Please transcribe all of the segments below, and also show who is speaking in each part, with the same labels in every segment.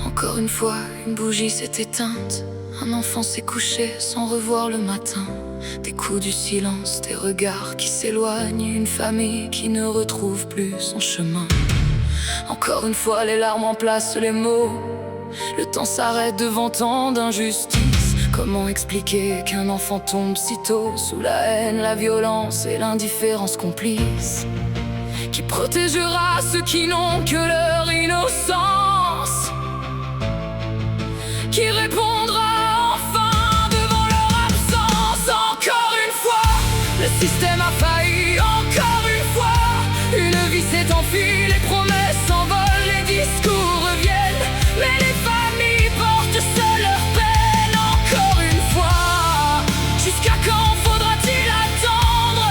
Speaker 1: Encore une fois, une bougie s'est éteinte. Un enfant s'est couché sans revoir le matin. Des coups du silence, des regards qui s'éloignent, une famille qui ne retrouve plus son chemin. Encore une fois, les larmes remplacent les mots. Le temps s'arrête devant tant d'injustice. Comment expliquer qu'un enfant tombe si tôt sous la haine, la violence et l'indifférence complice? Qui protégera ceux qui n'ont que leur innocence? Qui répondra enfin devant leur absence? Encore une fois, le système a failli. Encore une fois, une vie s'est enfuie. Les promesses s'envolent, les discours reviennent, mais les familles portent seules leur peine. Encore une fois, jusqu'à quand faudra-t-il attendre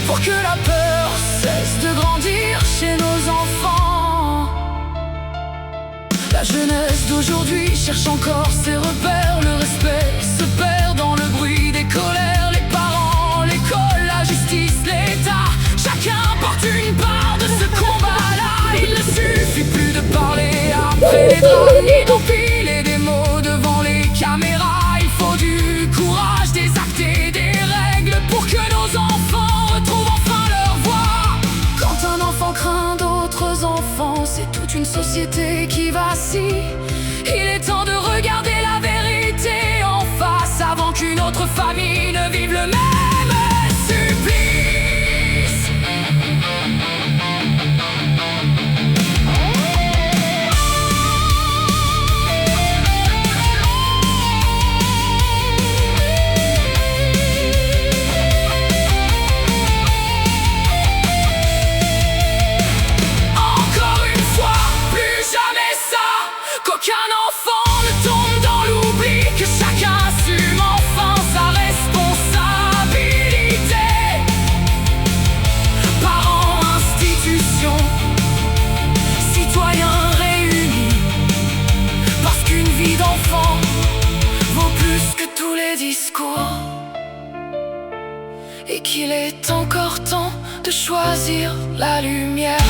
Speaker 1: pour que la peur cesse de grandir chez nos enfants? La jeunesse d'aujourd'hui cherche encore ses repères. Le respect se perd dans le bruit des colères. Les parents, l'école, la justice, l'État, chacun porte une part de ce combat-là. Il ne suffit plus de parler après les drames, ni d'empiler des mots devant les caméras. Il faut du courage, des actes et des règles pour que nos enfants retrouvent enfin leur voix. Quand un enfant craint d'autres enfants, c'est toute une société qui vacille. Il est temps de regarder la vérité en face avant qu'une autre famille ne vive le même supplice. Encore une fois, plus jamais ça, qu'aucun enfant ne tombe dans l'oubli, que chacun assume enfin sa responsabilité. Parents, institutions, citoyens réunis, parce qu'une vie d'enfant vaut plus que tous les discours, et qu'il est encore temps de choisir la lumière.